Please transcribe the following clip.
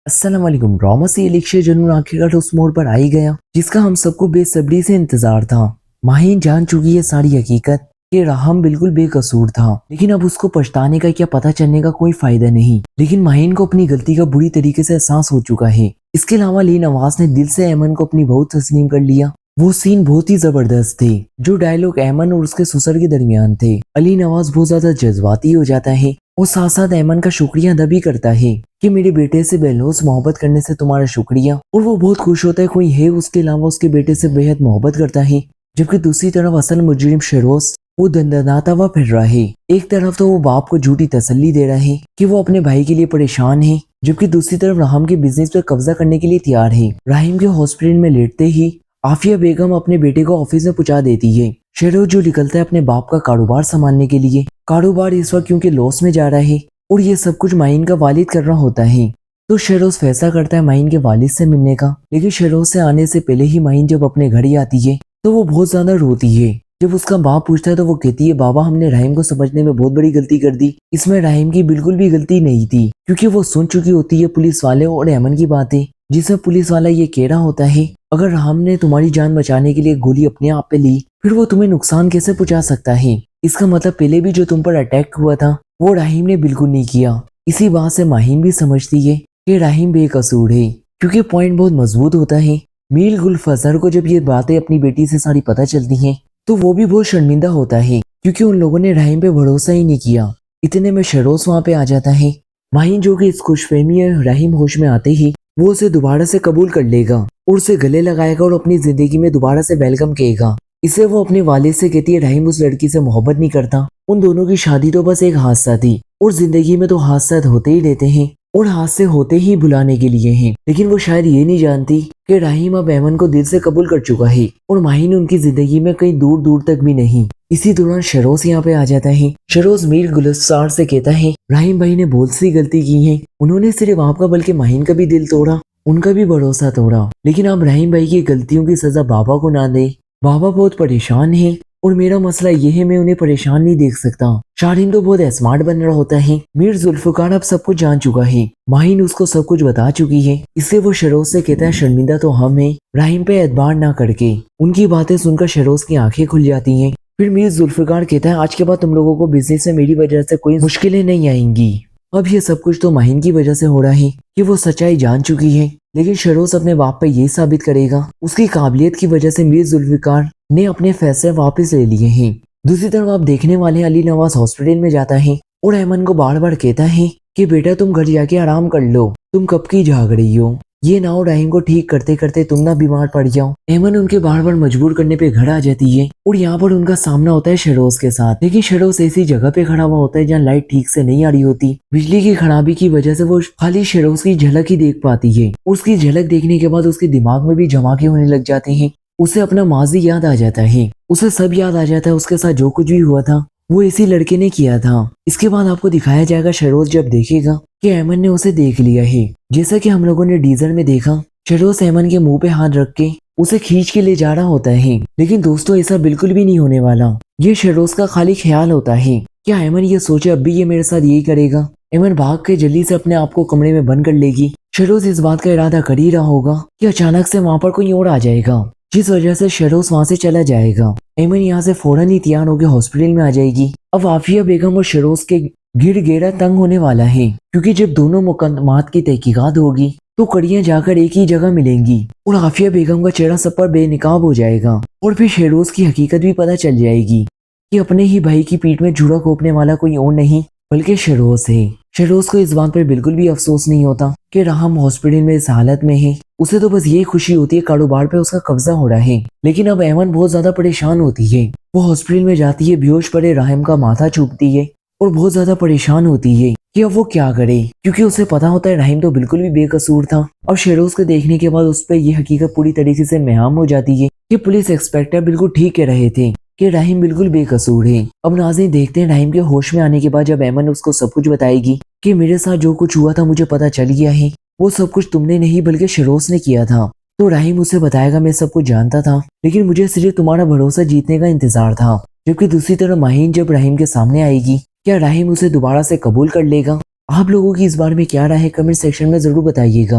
अस्सलाम वालेकुम। ड्रामा से ये लेक्चर जरूर आखिरकार उस मोड़ पर आ ही गया जिसका हम सबको बेसब्री से इंतजार था। माहीन जान चुकी है सारी हकीकत कि राहम बिल्कुल बेकसूर था, लेकिन अब उसको पछताने का क्या पता चलने का कोई फायदा नहीं। लेकिन माहीन को अपनी गलती का बुरी तरीके से एहसास हो चुका है। इसके अलावा अली नवाज ने दिल से ऐमन को अपनी बहू तस्लीम कर लिया। वो सीन बहुत ही जबरदस्त थे। जो डायलॉग ऐमन और उसके ससुर के दरमियान थे, अली नवाज बहुत ज्यादा जज्बाती हो जाता है और साथ साथ ऐमन का शुक्रिया अदा भी करता है कि मेरे बेटे से बेलौस मोहब्बत करने से तुम्हारा शुक्रिया। और वो बहुत खुश होता है कोई है उसके अलावा उसके बेटे से बेहद मोहब्बत करता है। जबकि दूसरी तरफ असल मुजरिम शेरोज वो दंदनाता हुआ फिर रहा है। एक तरफ तो वो बाप को झूठी तसल्ली दे रहा है कि वो अपने भाई के लिए परेशान है, जबकि दूसरी तरफ राहम के बिजनेस पर कब्जा करने के लिए तैयार है। राहिम के हॉस्पिटल में लेटते ही आफिया बेगम अपने बेटे को ऑफिस में पहुंचा देती है। शेरोज जो निकलता है अपने बाप का कारोबार संभालने के लिए। कारोबार इस वक्त क्योंकि लॉस में जा रहा है और ये सब कुछ माइन का वालिद कर रहा होता है, तो शेरोज फैसला करता है माइन के वालिद से मिलने का। लेकिन शेरोज से आने से पहले ही माइन जब अपने घर ही आती है तो वो बहुत ज्यादा रोती है। जब उसका बाप पूछता है तो वो कहती है, बाबा हमने राहिम को समझने में बहुत बड़ी गलती कर दी। इसमें राहिम की बिल्कुल भी गलती नहीं थी, क्योंकि वो सुन चुकी होती है पुलिस वाले और ऐमन की बातें, जिसमें पुलिस वाला ये कह रहा होता है अगर राम ने तुम्हारी जान बचाने के लिए गोली अपने आप पे ली फिर वो तुम्हें नुकसान कैसे पहुंचा सकता है। इसका मतलब पहले भी जो तुम पर अटैक हुआ था वो राहिम ने बिल्कुल नहीं किया। इसी बात से माहीन भी समझती है कि राहिम बेकसूर है, क्योंकि पॉइंट बहुत मजबूत होता है। मीर गुल फजर को जब ये बातें अपनी बेटी से सारी पता चलती हैं तो वो भी बहुत शर्मिंदा होता है, क्योंकि उन लोगों ने राहिम पे भरोसा ही नहीं किया। इतने में शेरोज वहां पे आ जाता है। माहीन जो कि इस खुशफहमी है राहिम होश में आते ही वो उसे दोबारा से कबूल कर लेगा और उसे गले लगाएगा और अपनी जिंदगी में दोबारा से वेलकम कहेगा। इसे वो अपने वालिद से कहती है राहिम उस लड़की से मोहब्बत नहीं करता, उन दोनों की शादी तो बस एक हादसा थी और जिंदगी में तो हादसा होते ही रहते हैं और हादसे होते ही बुलाने के लिए हैं। लेकिन वो शायद ये नहीं जानती कि राहिम अब ऐमन को दिल से कबूल कर चुका है और माहीन उनकी जिंदगी में कहीं दूर दूर तक भी नहीं। इसी दौरान शरोज यहाँ पे आ जाता है। शरोज मीर गुलस्तार से कहता है राहिम भाई ने बहुत सी गलती की है, उन्होंने सिर्फ आपका बल्कि माहीन का भी दिल तोड़ा, उनका भी भरोसा तोड़ा। लेकिन आप राहिम भाई की गलतियों की सजा बाबा को ना दे। बाबा बहुत परेशान है और मेरा मसला ये है मैं उन्हें परेशान नहीं देख सकता। शाहीन तो बहुत स्मार्ट बन रहा होता है। मीर जुल्फकार अब सब कुछ जान चुका है, माहीन उसको सब कुछ बता चुकी है। इससे वो शरोज से कहता है शर्मिंदा तो हम हैं राहिम पे एतबार ना करके। उनकी बातें सुनकर शरोज की आंखें खुल जाती हैं। फिर मीर जुल्फकार कहता है आज के बाद तुम लोगों को बिजनेस में मेरी वजह से कोई मुश्किलें नहीं आएंगी। अब ये सब कुछ तो माहीन की वजह से हो रहा है कि वो सच्चाई जान चुकी है। लेकिन शरोज अपने बाप पर यही साबित करेगा उसकी काबिलियत की वजह से मीर जुल्फकार ने अपने फैसले वापस ले लिए हैं। दूसरी तरफ आप देखने वाले अली नवाज हॉस्पिटल में जाता है और ऐमन को बार बार कहता है कि बेटा तुम घर जाके आराम कर लो, तुम कब की जाग रही हो, ये ना हो राहिम को ठीक करते करते तुम ना बीमार पड़ जाओ। ऐमन उनके बार बार मजबूर करने पे घर आ जाती है और यहाँ पर उनका सामना होता है शरोज के साथ। लेकिन शरोज ऐसी जगह पे खड़ा हुआ होता है जहाँ लाइट ठीक से नहीं आ रही होती। बिजली की खराबी की वजह से वो खाली शरोज की झलक ही देख पाती है। उसकी झलक देखने के बाद उसके दिमाग में भी धमाके होने लग जाते हैं। उसे अपना माजी याद आ जाता है, उसे सब याद आ जाता है उसके साथ जो कुछ भी हुआ था वो इसी लड़के ने किया था। इसके बाद आपको दिखाया जाएगा शरोज जब देखेगा कि ऐमन ने उसे देख लिया है। जैसा कि हम लोगों ने डीजर में देखा, शरोज ऐमन के मुंह पे हाथ रख के उसे खींच के ले जा रहा होता है। लेकिन दोस्तों ऐसा बिल्कुल भी नहीं होने वाला। ये शरोज का खाली ख्याल होता है। क्या ऐमन ये सोचे अब भी ये मेरे साथ यही करेगा। ऐमन भाग के जल्दी से अपने आप को कमरे में बंद कर लेगी। शरोज इस बात का इरादा कर ही रहा होगा कि अचानक से वहां पर कोई और आ जाएगा, जिस वजह से शरोज वहां से चला जाएगा। ऐमन यहाँ से फौरन ही तैयार होकर हॉस्पिटल में आ जाएगी। अब आफिया बेगम और शरोज के गिरगेरा तंग होने वाला है, क्योंकि जब दोनों मुकदमात की तहकीकात होगी तो कड़ियां जाकर एक ही जगह मिलेंगी और आफिया बेगम का चेहरा सब पर बेनकाब हो जाएगा और फिर शरोज की हकीकत भी पता चल जाएगी कि अपने ही भाई की पीठ में जूड़ा घोंपने वाला कोई और नहीं बल्कि शरोज है। शरोज को इस बात पर बिल्कुल भी अफसोस नहीं होता कि राहम हॉस्पिटल में इस हालत में है। उसे तो बस ये खुशी होती है कारोबार पे उसका कब्जा हो रहा है। लेकिन अब ऐमन बहुत ज्यादा परेशान होती है। वो हॉस्पिटल में जाती है, बेहोश पड़े राहिम का माथा चूमती है और बहुत ज्यादा परेशान होती है कि अब वो क्या करे, क्योंकि उसे पता होता है राहिम तो बिल्कुल भी बेकसूर था। अब शरोज को देखने के बाद उस पर यह हकीकत पूरी तरीके से महम हो जाती है कि पुलिस इंस्पेक्टर बिल्कुल ठीक कह रहे थे कि राहिम बिल्कुल बेकसूर है। अब नाज़रीन देखते हैं राहिम के होश में आने के बाद जब ऐमन उसको सब कुछ बताएगी कि मेरे साथ जो कुछ हुआ था मुझे पता चल गया है, वो सब कुछ तुमने नहीं बल्कि शरोज ने किया था। तो राहिम उसे बताएगा मैं सब कुछ जानता था, लेकिन मुझे सिर्फ तुम्हारा भरोसा जीतने का इंतजार था। जबकि दूसरी तरफ माहीन जब राहिम के सामने आएगी, क्या राहिम उसे दोबारा से कबूल कर लेगा। آپ لوگوں کی اس بارے میں کیا رائے ہے کمنٹ سیکشن میں ضرور بتائیے گا۔